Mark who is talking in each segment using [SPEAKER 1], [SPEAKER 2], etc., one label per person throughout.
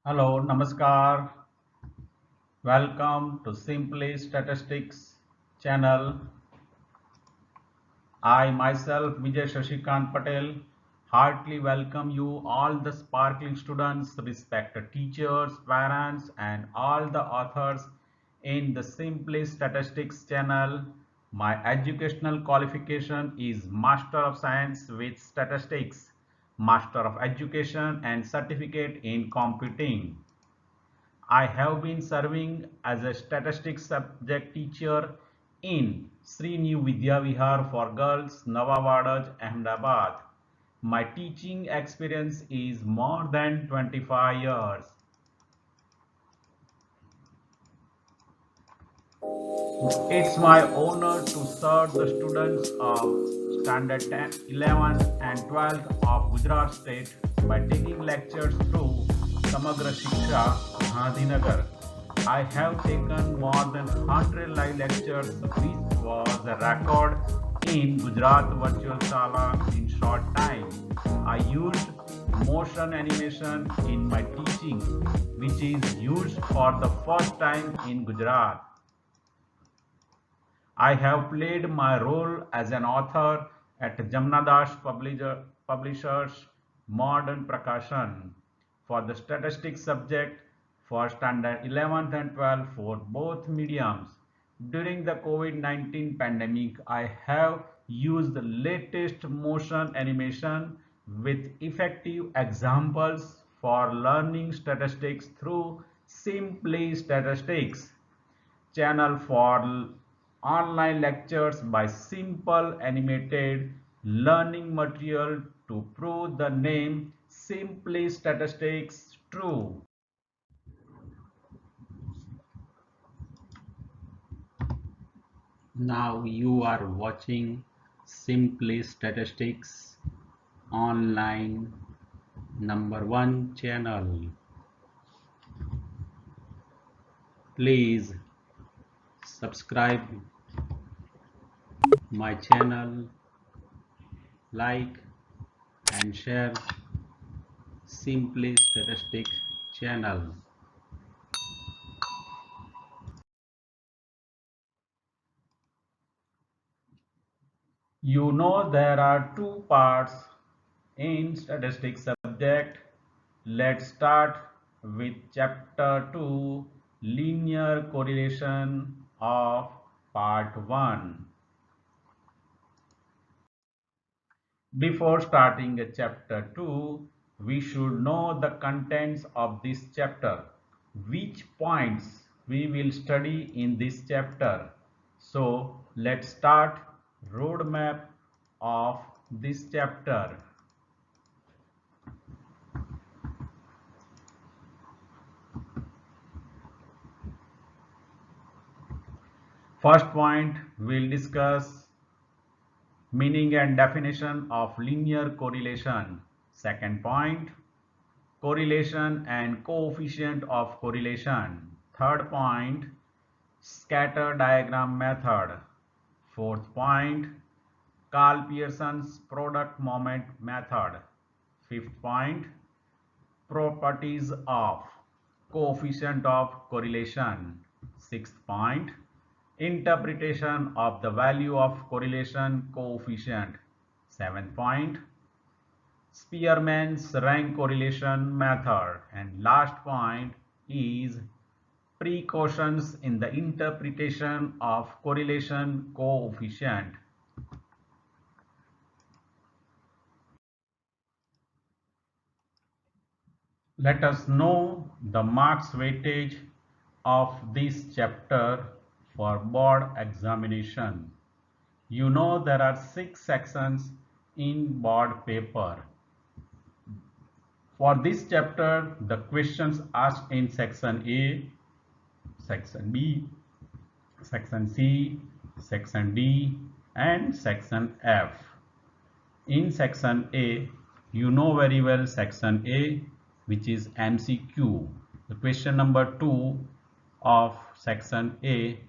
[SPEAKER 1] Hello, Namaskar. Welcome to Simply Statistics channel. I myself, Vijay Shashikant Patel, heartily welcome you all the sparkling students, respected teachers, parents, and all the authors in the Simply Statistics channel. My educational qualification is Master of Science with Statistics, Master of Education, and Certificate in Computing. I have been serving as a statistics subject teacher in Sri New Vidya Vihar for Girls, Navawadaj, Ahmedabad. My teaching experience is more than 25 years. It's my honor to serve the students of Standard 10, 11th and 12th of Gujarat State by taking lectures through Samagra Shiksha, Gandhinagar. I have taken more than 100 live lectures, which was a record in Gujarat Virtual Sala in short time. I used motion animation in my teaching, which is used for the first time in Gujarat. I have played my role as an author at Jamnadas Publishers Modern Prakashan for the statistics subject for standard 11th and 12th for both mediums. During the COVID-19 pandemic, I have used the latest motion animation with effective examples for learning statistics through Simply Statistics channel for online lectures by simple animated learning material to prove the name Simply Statistics true.
[SPEAKER 2] Now you are watching Simply Statistics online number one channel. Please subscribe my channel, like and share Simply Statistics channel.
[SPEAKER 1] You know there are two parts in statistics subject. Let's start with chapter 2 linear correlation of part 1. Before starting a chapter 2, we should know the contents of this chapter, which points we will study in this chapter. So let's start roadmap of this chapter. First point, we'll discuss meaning and definition of linear correlation. Second point, correlation and coefficient of correlation. Third point, scatter diagram method. Fourth point, Carl Pearson's product moment method. Fifth point, properties of coefficient of correlation. Sixth point, interpretation of the value of correlation coefficient. Seventh point, Spearman's rank correlation method. And last point is precautions in the interpretation of correlation coefficient. Let us know the marks weightage of this chapter for board examination. You know there are 6 sections in board paper. For this chapter, the questions asked in section A, section B, section C, section D, and section F. In section A, you know very well section A, which is MCQ. The question number 2 of section A,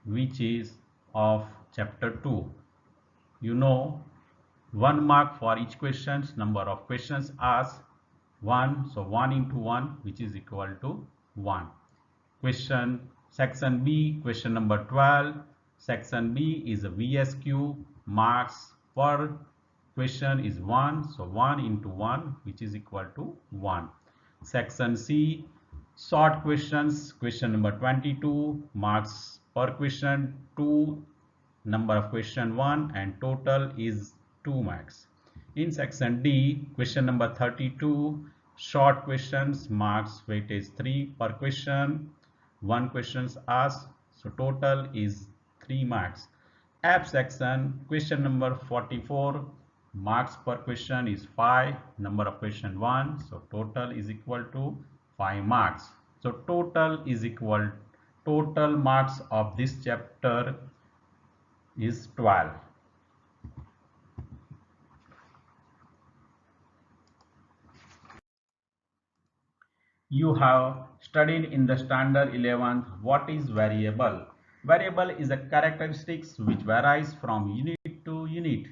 [SPEAKER 1] which is of chapter 2. You know 1 mark for each questions, number of questions asked. 1, so 1 into 1, which is equal to 1. Question section B, question number 12. Section B is a VSQ, marks per question is 1, so 1 into 1, which is equal to 1. Section C, short questions, question number 22, marks per question 2, number of question 1, and total is 2 marks. In section D, question number 32, short questions, marks weightage 3 per question, 1 questions asked, so total is 3 marks. F section, question number 44, marks per question is 5, number of question 1, so total is equal to 5 marks. So total marks of this chapter is 12. You have studied in the standard 11th what is variable. Variable is a characteristics which varies from unit to unit,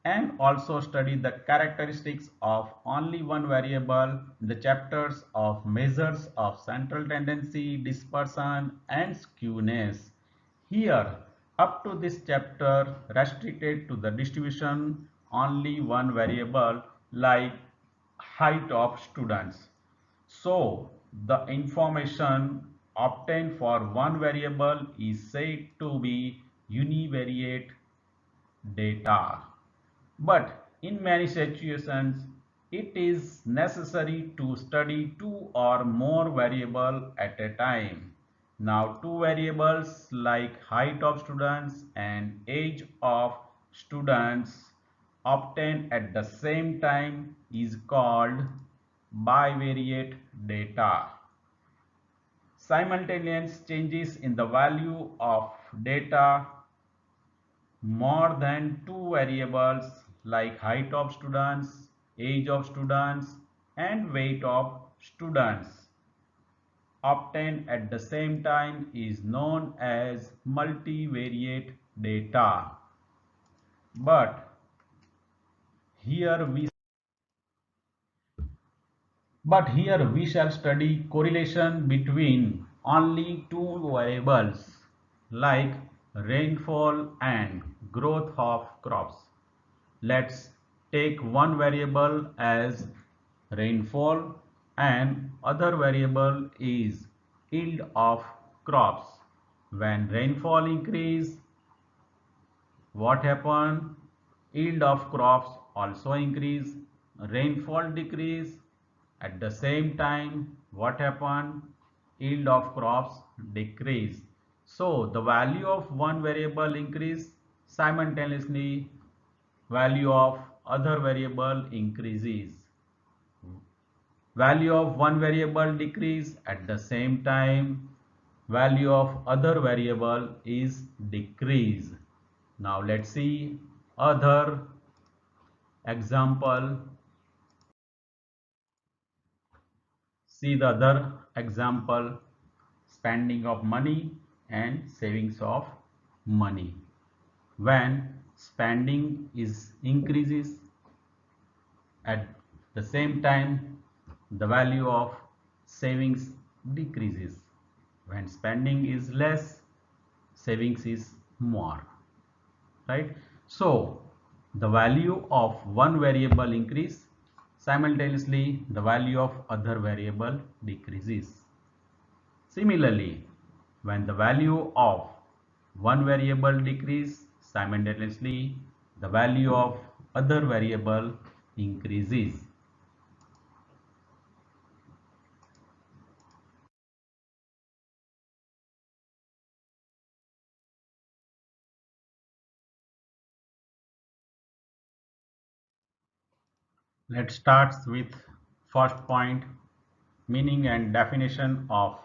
[SPEAKER 1] and also study the characteristics of only one variable in the chapters of measures of central tendency, dispersion and skewness. Here, up to this chapter restricted to the distribution only one variable like height of students. So, the information obtained for one variable is said to be univariate data. But in many situations, it is necessary to study two or more variables at a time. Now, two variables like height of students and age of students obtained at the same time is called bivariate data. Simultaneous changes in the value of data more than two variables like height of students, age of students and weight of students obtained at the same time is known as multivariate data. But here we shall study correlation between only two variables like rainfall and growth of crops. Let's take one variable as rainfall and other variable is yield of crops. When rainfall increase, what happen? Yield of crops also increase. Rainfall decrease. At the same time, what happen? Yield of crops decrease. So the value of one variable increase, simultaneously value of other variable increases. Value of one variable decrease, at the same time value of other variable is decrease. Now let's see other example. See the other example, spending of money and savings of money. When spending is increases, at the same time the value of savings decreases. When spending is less, savings is more, right? So the value of one variable increase, simultaneously the value of other variable decreases. Similarly, when the value of one variable decrease, simultaneously the value of other variable increases. Let's start with first point, meaning and definition of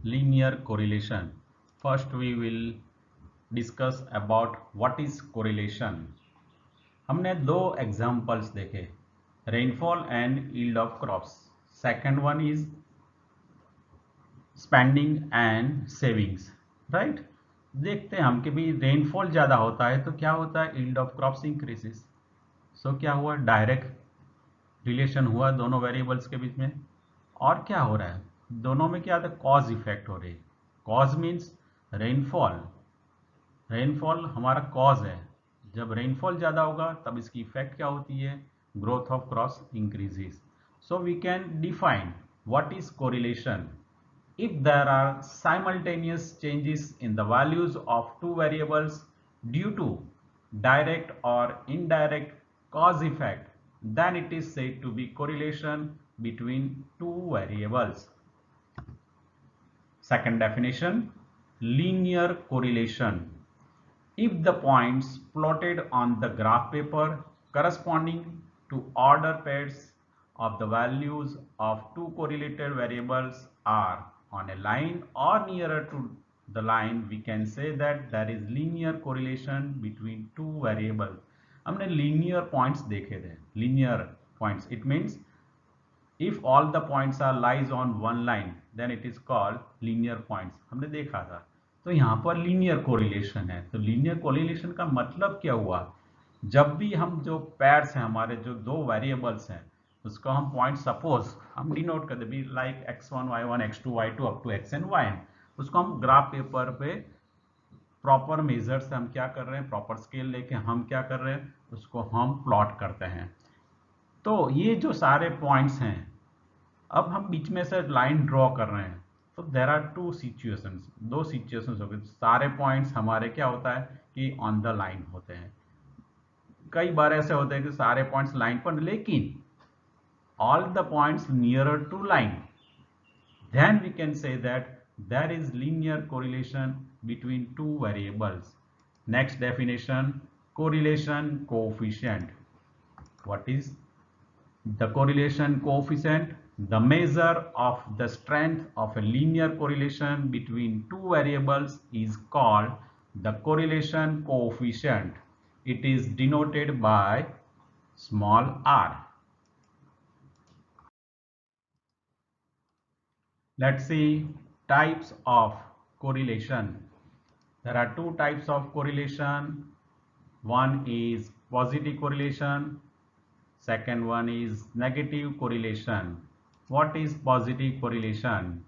[SPEAKER 1] linear correlation. First we will discuss about what is correlation. हमने दो examples देखे, rainfall and yield of crops. Second one is spending and savings, right. देखते हैं हम कि भी rainfall ज़्यादा होता है तो क्या होता है, यील्ड ऑफ क्रॉप्स इंक्रीजेस. सो क्या हुआ, डायरेक्ट रिलेशन हुआ दोनों वेरिएबल्स के बीच में। और क्या हो रहा है, दोनों में क्या आता है, कॉज इफेक्ट हो रही है। कॉज मीन्स रेनफॉल, रेनफॉल हमारा कॉज है। जब रेनफॉल ज़्यादा होगा तब इसकी इफेक्ट क्या होती है, growth of crops increases. So we can define what is correlation. If there are simultaneous changes in the values of two variables due to direct or indirect cause effect, then it is said to be correlation between two variables. Second definition, linear correlation. If the points plotted on the graph paper corresponding to order pairs of the values of two correlated variables are on a line or nearer to the line, we can say that there is linear correlation between two variables. हमने linear points देखे थे, linear points, it means if all the points are lies on one line then it is called linear points, हमने देखा था। तो यहाँ पर linear correlation है। तो लीनियर कोरिलेशन का मतलब क्या हुआ, जब भी हम जो पेयर्स हैं हमारे, जो दो वेरिएबल्स हैं, उसको हम पॉइंट सपोज हम डिनोट करते भी like x1 y1 x2 y2 up to xn yn, उसको हम ग्राफ पेपर पे प्रॉपर मेजर से हम क्या कर रहे हैं, प्रॉपर स्केल लेके हम क्या कर रहे हैं, उसको हम प्लॉट करते हैं। तो ये जो सारे पॉइंट्स हैं, अब हम बीच में से लाइन ड्रॉ कर रहे हैं। तो देर आर टू सिचुएशंस, दो सिचुएशंस हो गए। सारे पॉइंट्स हमारे क्या होता है कि ऑन द लाइन होते हैं। कई बार ऐसे होते हैं कि सारे पॉइंट्स लाइन पर, लेकिन all the points nearer to line, then we can say that there is linear correlation between two variables. Next definition, correlation coefficient. What is the correlation coefficient? The measure of the strength of a linear correlation between two variables is called the correlation coefficient. It is denoted by small r. Let's see types of correlation. There are two types of correlation. One is positive correlation, second one is negative correlation. What is positive correlation?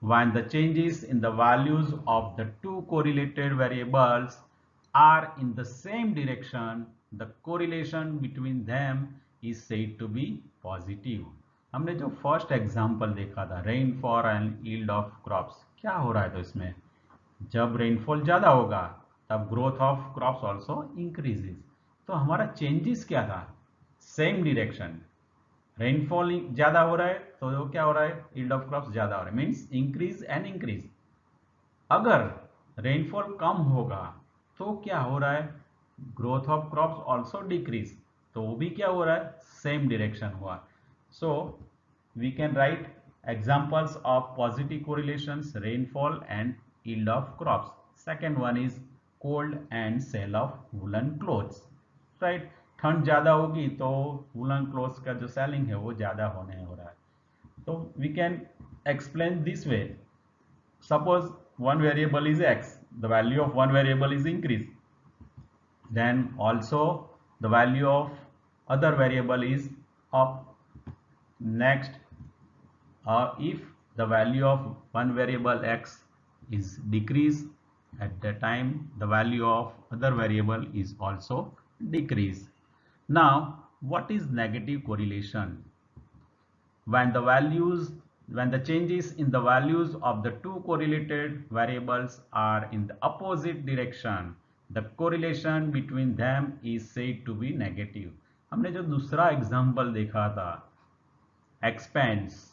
[SPEAKER 1] When the changes in the values of the two correlated variables are in the same direction, the correlation between them is said to be positive. हमने जो first example देखा था, rainfall and yield of crops, क्या हो रहा है, तो इसमें जब रेनफॉल ज़्यादा होगा तब growth of crops also increases. तो हमारा चेंजेस क्या था, सेम डिरेक्शन। रेनफॉल ज़्यादा हो रहा है तो क्या हो रहा है, यील्ड ऑफ क्रॉप्स ज़्यादा हो रहा है, मीन्स इंक्रीज एंड इंक्रीज। अगर रेनफॉल कम होगा तो क्या हो रहा है, growth of crops also decrease. तो वो भी क्या हो रहा है, सेम डिरेक्शन हुआ। So we can write examples of positive correlations, rainfall and yield of crops. Second one is cold and sale of woolen clothes, right? ठंड ज़्यादा होगी तो वुलन क्लोथ्स का जो सेलिंग है वो ज़्यादा होने हो रहा है। तो we can explain this way, suppose one variable is x, the value of one variable is increased, then also the value of other variable is up. Next, if the value of one variable x is decreased, at the time the value of other variable is also decreased. Now what is negative correlation? When the changes in the values of the two correlated variables are in the opposite direction, the correlation between them is said to be negative. हमने जो दूसरा example देखा था, expense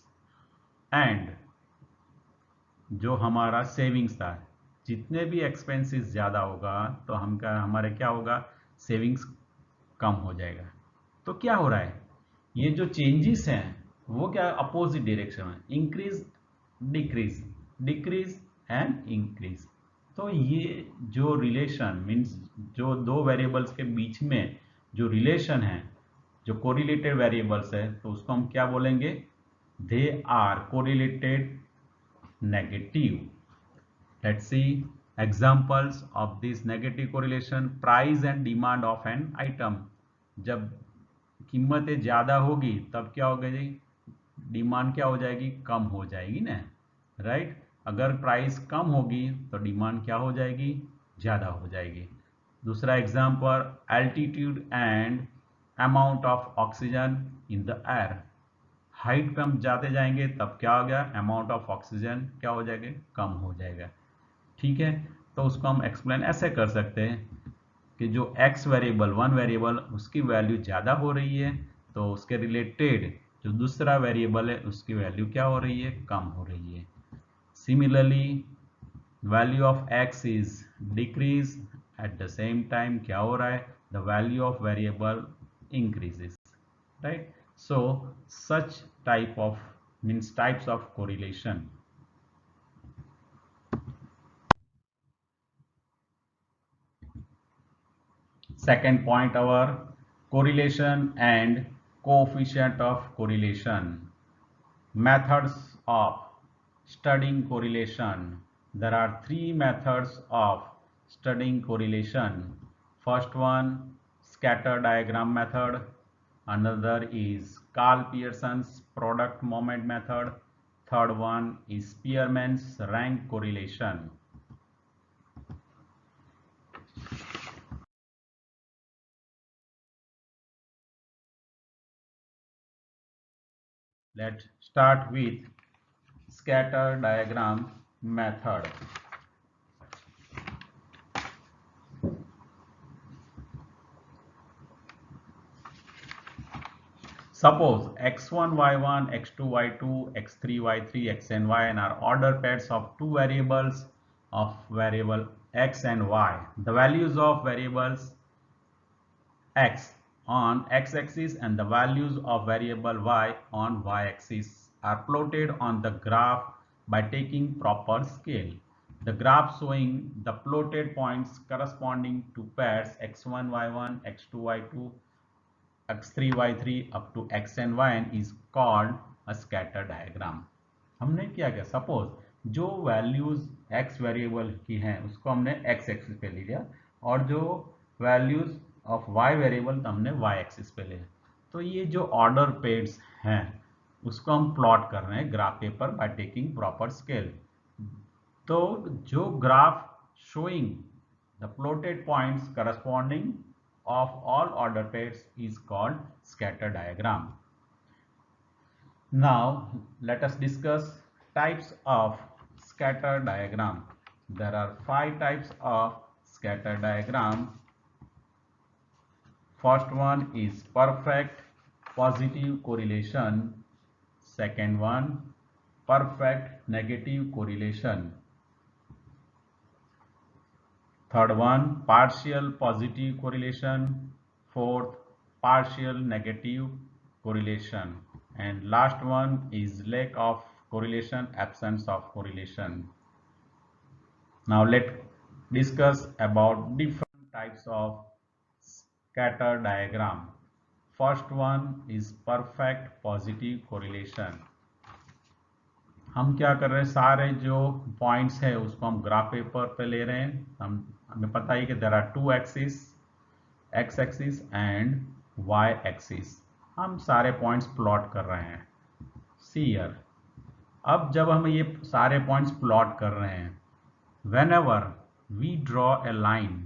[SPEAKER 1] and जो हमारा savings था, जितने भी एक्सपेंसेस ज़्यादा होगा तो हमारे क्या होगा, सेविंग्स कम हो जाएगा। तो क्या हो रहा है, ये जो चेंजेस हैं वो क्या अपोजिट डायरेक्शन में, increase decrease, decrease and increase. तो ये जो रिलेशन मीन्स जो दो वेरिएबल्स के बीच में जो रिलेशन है, जो कोरिलेटेड वेरिएबल्स है, तो उसको हम क्या बोलेंगे, they are correlated negative. Let's see examples of this negative correlation. Price and demand of an item. जब कीमतें ज़्यादा होगी तब क्या होगा जी, डिमांड क्या हो जाएगी, कम हो जाएगी ना, राइट। अगर प्राइस कम होगी तो डिमांड क्या हो जाएगी, ज़्यादा हो जाएगी। दूसरा example, altitude and amount of oxygen in the air. Height पे हम जाते जाएंगे तब क्या हो गया, अमाउंट ऑफ ऑक्सीजन क्या हो जाएगा, कम हो जाएगा। ठीक है, तो उसको हम एक्सप्लेन ऐसे कर सकते हैं कि जो x वेरिएबल, वन वेरिएबल, उसकी वैल्यू ज़्यादा हो रही है तो उसके रिलेटेड जो दूसरा वेरिएबल है उसकी वैल्यू क्या हो रही है, कम हो रही है। Similarly value of x is decrease, at the same time क्या हो रहा है, the value of variable increases, right? So such type of means types of correlation. Second point, our correlation and coefficient of correlation. Methods of studying correlation. There are three methods of studying correlation. First one, scatter diagram method. Another is Carl Pearson's product moment method. Third one is Spearman's rank correlation. Let's start with scatter diagram method. Suppose x1, y1, x2, y2, x3, y3, xn, yn are order pairs of two variables of variable x and y. The values of variables x on x-axis and the values of variable y on y-axis are plotted on the graph by taking proper scale. The graph showing the plotted points corresponding to pairs x1, y1, x2, y2, x3, y3 up to xn, yn is called a scatter diagram. हमने क्या किया, suppose जो values x variable की हैं उसको हमने x axis पे ले लिया और जो वैल्यूज ऑफ y वेरिएबल तो हमने y एक्सिस पे लिया। तो ये जो ऑर्डर पेयर्स हैं उसको हम प्लॉट कर रहे हैं graph paper by taking proper scale. तो जो graph showing the plotted points corresponding of all order pairs is called scatter diagram. Now let us discuss types of scatter diagram. There are 5 types of scatter diagram. First one is perfect positive correlation. Second one, perfect negative correlation. Third one, partial positive correlation. Fourth, partial negative correlation. And last one is lack of correlation, absence of correlation. Now let's discuss about different types of scatter diagram. First one is perfect positive correlation. हम क्या कर रहे हैं, सारे जो points है उसको हम ग्राफ पेपर पे ले रहे हैं। हमें पता है कि there are two axis, X axis and Y axis. हम सारे पॉइंट्स प्लॉट कर रहे हैं। सी हियर, अब जब हम ये सारे पॉइंट्स प्लॉट कर रहे हैं, whenever we draw a line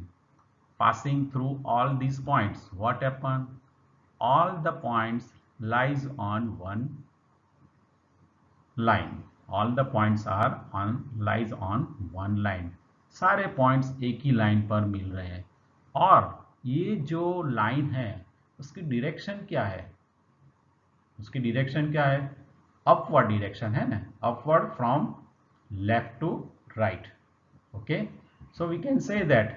[SPEAKER 1] passing through all these points, what happen? All the points lies on one line. All the points are lies on one line. सारे points एक ही लाइन पर मिल रहे हैं और ये जो लाइन है उसकी डायरेक्शन क्या है, उसकी डायरेक्शन क्या है, अपवर्ड डायरेक्शन है ना, upward from left to right. Okay, so we can say that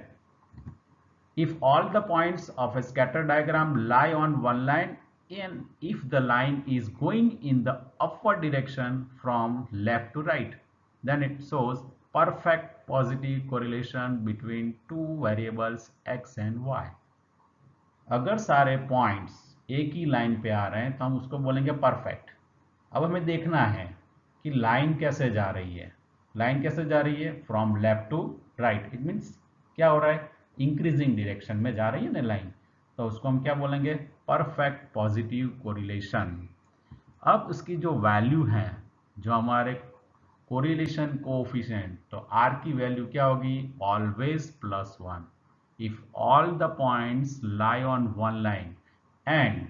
[SPEAKER 1] if all the points of a scatter diagram lie on one line and if the line is going in the upward direction from left to right, then it shows perfect positive correlation between two variables x and y. अगर सारे points एक ही line पे आ रहे हैं तो हम उसको बोलेंगे परफेक्ट। अब हमें देखना है कि लाइन कैसे जा रही है। लाइन कैसे जा रही है, from left to right. It means क्या हो रहा है, इंक्रीजिंग डायरेक्शन में जा रही है ना लाइन। तो उसको हम क्या बोलेंगे, परफेक्ट पॉजिटिव कोरिलेशन। अब उसकी जो वैल्यू है, जो हमारे कोरिलेशन कोएफिशिएंट, तो आर की वैल्यू क्या होगी, always +1 if all the points lie on one line and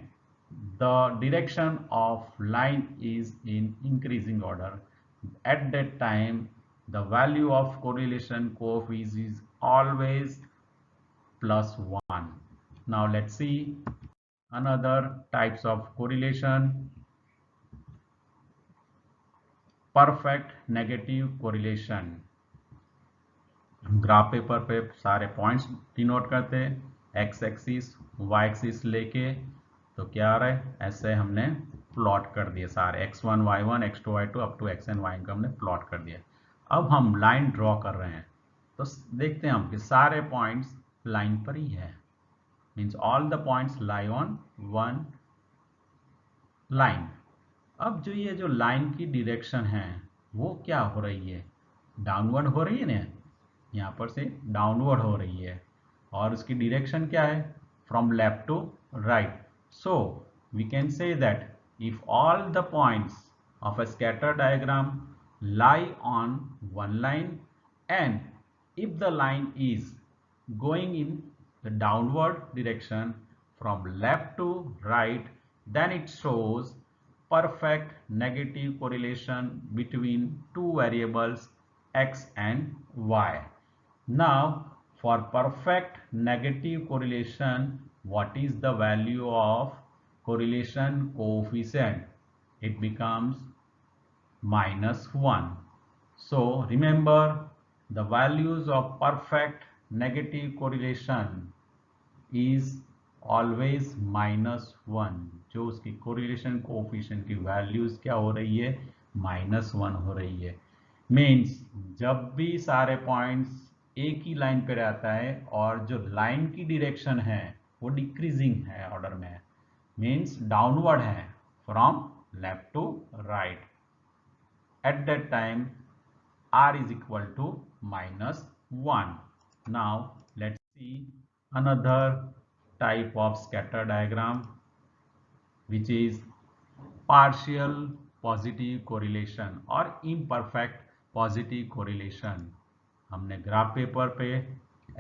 [SPEAKER 1] the direction of line is in increasing order. At that time the value of correlation coefficient is always +1. Now let's see another types of correlation, perfect negative correlation। Graph paper पे सारे points denote करते हैं, x axis Y axis लेके, तो क्या आ रहा है, ऐसे हमने प्लॉट कर दिए सारे x1 y1 x2 y2 up to xn yn का हमने प्लॉट कर दिया। अब हम लाइन ड्रॉ कर रहे हैं, तो देखते हैं हम कि सारे पॉइंट्स लाइन पर ही है, means all the points lie on one line. अब जो ये जो लाइन की डायरेक्शन है वो क्या हो रही है, डाउनवर्ड हो रही है ना, यहाँ पर से डाउनवर्ड हो रही है, और उसकी डायरेक्शन क्या है, from left to right. So we can say that if all the points of a scatter diagram lie on one line and if the line is going in the downward direction from left to right, then it shows perfect negative correlation between two variables x and y. Now for perfect negative correlation, what is the value of correlation coefficient? It becomes -1. So remember the values of perfect negative correlation is always -1। जो उसकी correlation coefficient की values क्या हो रही है, -1 हो रही है। मीन्स जब भी सारे पॉइंट्स एक ही लाइन पे रहता है और जो लाइन की डायरेक्शन है वो डिक्रीजिंग है ऑर्डर में, मीन्स डाउनवर्ड है from left to right, at that time r is equal to -1. Now let's see another type of scatter diagram, which is partial positive correlation और imperfect positive correlation। हमने graph paper पे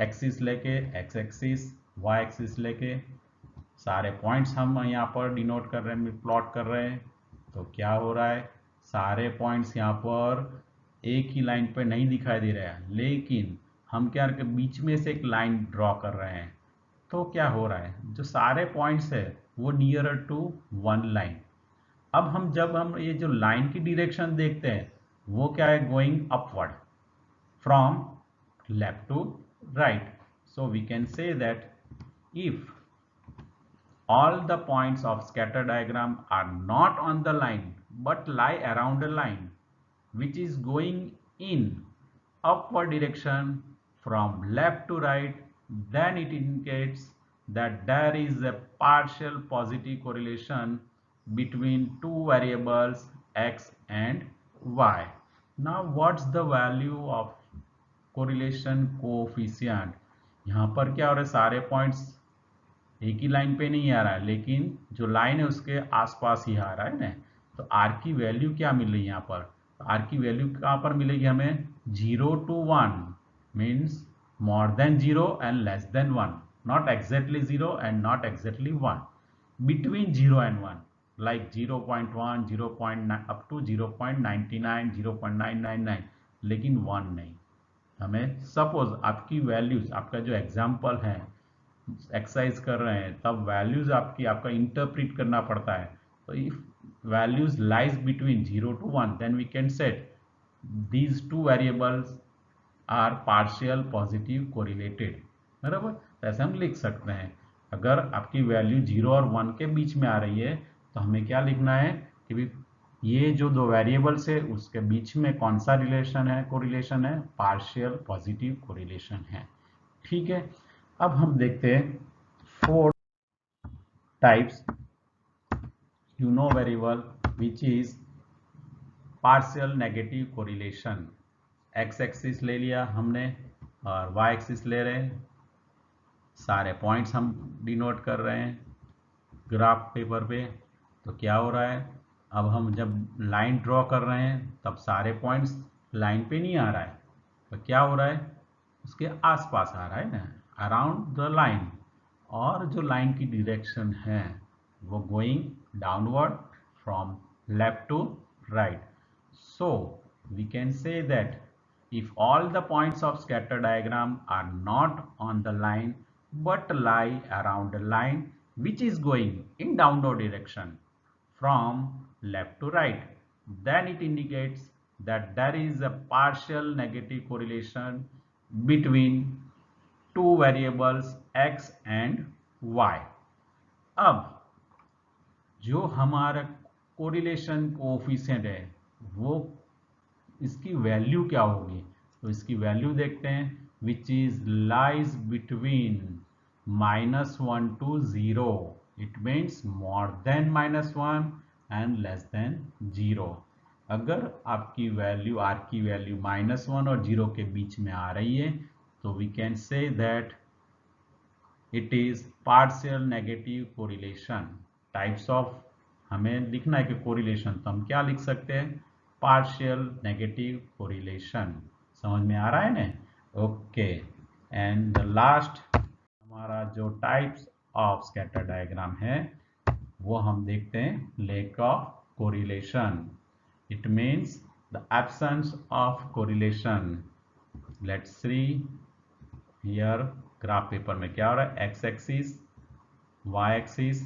[SPEAKER 1] axis लेके x axis Y axis लेके सारे points हम यहाँ पर denote कर रहे हैं, प्लॉट कर रहे हैं, तो क्या हो रहा है, सारे पॉइंट्स यहाँ पर एक ही लाइन पे नहीं दिखाई दे रहा है, लेकिन हम क्या करके बीच में से एक लाइन ड्रॉ कर रहे हैं, तो क्या हो रहा है, जो सारे पॉइंट्स है वो नियरर टू वन लाइन। अब जब हम ये जो लाइन की डायरेक्शन देखते हैं वो क्या है, going upward from left to right. So we can say that if all the points of scatter diagram are not on the line but lie around a line which is going in upward direction from left to right, then it indicates that there is a partial positive correlation between two variables x and y. Now what's the value of correlation coefficient? यहाँ पर क्या हो रहा है, सारे points एक ही line पे नहीं आ रहा है, लेकिन जो लाइन है उसके आसपास ही आ रहा है ना, तो आर की वैल्यू क्या मिल रही है यहाँ पर, तो आर की वैल्यू कहाँ पर मिलेगी हमें, 0 to 1 means more than 0 and less than 1, not exactly 0 and not exactly 1, between 0 and 1, like 0.1 0.9 up to 0.99 0.999, लेकिन 1 नहीं। हमें सपोज आपकी वैल्यूज, आपका जो एग्जाम्पल है एक्सरसाइज कर रहे हैं, तब वैल्यूज आपका इंटरप्रिट करना पड़ता है, तो if values lies between 0 to 1 then we can set these two variables are partial positive correlated, बराबर। तो ऐसे हम लिख सकते हैं, अगर आपकी वैल्यू 0 और 1 के बीच में आ रही है तो हमें क्या लिखना है कि ये जो दो वेरिएबल्स है उसके बीच में कौन सा रिलेशन है, कोरिलेशन है, पार्शियल पॉजिटिव कोरिलेशन है, ठीक है। अब हम देखते हैं 4 types you know very well, which is partial negative correlation। x axis ले लिया हमने और y एक्सिस ले रहे हैं, सारे पॉइंट्स हम डिनोट कर रहे हैं ग्राफ पेपर पे। तो क्या हो रहा है, अब हम जब लाइन ड्रॉ कर रहे हैं तब सारे पॉइंट्स लाइन पे नहीं आ रहा है, तो क्या हो रहा है, उसके आसपास आ रहा है ना, अराउंड द लाइन। और जो लाइन की डायरेक्शन है वो going downward from left to right. So we can say that if all the points of scatter diagram are not on the line but lie around a line which is going in downward direction from left to right, then it indicates that there is a partial negative correlation between two variables x and y. अब जो हमारा correlation coefficient है वो इसकी value क्या होगी, तो इसकी वैल्यू देखते हैं, which is lies between -1 to 0। It means more then -1 and less then 0। अगर आपकी वैल्यू आर की वैल्यू -1 और 0 के बीच में आ रही है तो we can say that it is partial negative correlation. Types of हमें लिखना है कि कोरिलेशन, तो हम क्या लिख सकते हैं, पार्शियल नेगेटिव कोरिलेशन। समझ में आ रहा है ना? ओके, एंड द लास्ट हमारा जो टाइप्स ऑफ स्कैटर डायग्राम है वो हम देखते हैं, lack of correlation. It means the absence of correlation. Let's see here graph paper में क्या हो रहा है, एक्स एक्सिस वाई एक्सिस,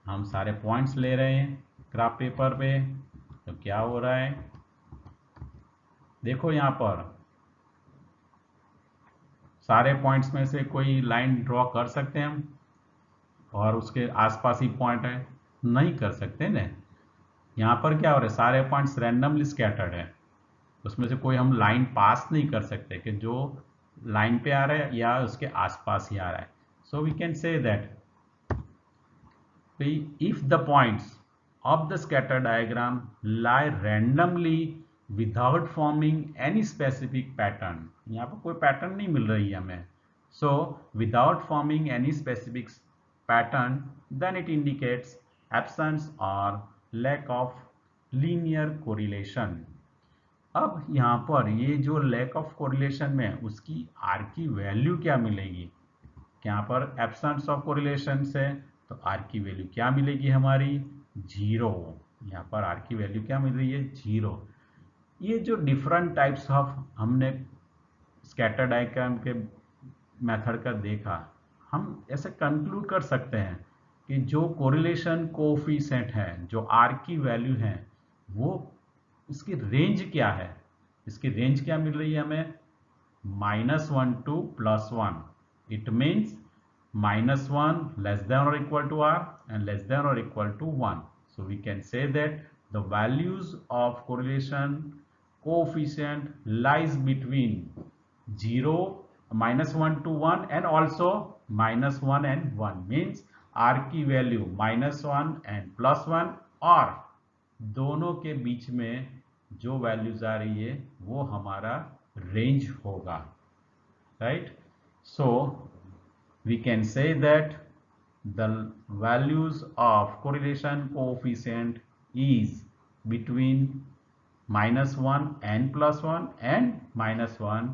[SPEAKER 1] हम सारे पॉइंट्स ले रहे हैं ग्राफ पेपर पे। तो क्या हो रहा है, देखो यहाँ पर सारे पॉइंट्स में से कोई लाइन ड्रॉ कर सकते हैं हम, और उसके आसपास ही पॉइंट है, नहीं कर सकते ना। यहाँ पर क्या हो रहा है, सारे पॉइंट्स रैंडमली स्कैटर्ड है, उसमें से कोई हम लाइन पास नहीं कर सकते कि जो लाइन पे आ रहा है या उसके आसपास ही आ रहा है। So we can say that if the points of the scatter diagram lie randomly without forming any specific pattern, यहाँ पर कोई पैटर्न नहीं मिल रही है हमें, so without forming any specific pattern then it indicates absence or lack of linear correlation। अब यहाँ पर ये जो लैक ऑफ कोरिलेशन में उसकी आर की वैल्यू क्या मिलेगी, यहाँ पर एब्सेंस ऑफ कोरिलेशन से तो आर की वैल्यू क्या मिलेगी हमारी, 0। यहाँ पर आर की वैल्यू क्या मिल रही है, 0। ये जो डिफरेंट टाइप्स ऑफ हमने स्कैटर डायग्राम के मेथड का देखा, हम ऐसे कंक्लूड कर सकते हैं कि जो कोरिलेशन कोफिशिएंट है, जो आर की वैल्यू है, वो इसकी रेंज क्या है, इसकी रेंज क्या मिल रही है हमें, -1 to +1। It means -1 less than or equal to r and less than or equal to 1. So we can say that the values of correlation coefficient lies between 0, -1 to 1 and also -1 and 1, means r की value -1 and +1 और दोनों के बीच में जो values आ रही है वो हमारा रेंज होगा, right. So we can say that the values of correlation coefficient is between -1 and +1 and -1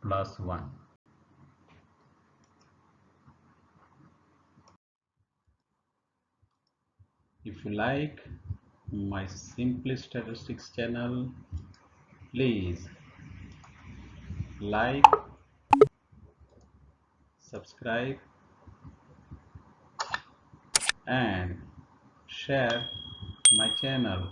[SPEAKER 1] +1।
[SPEAKER 2] If you like my Simple Statistics channel, please like, subscribe and share my channel.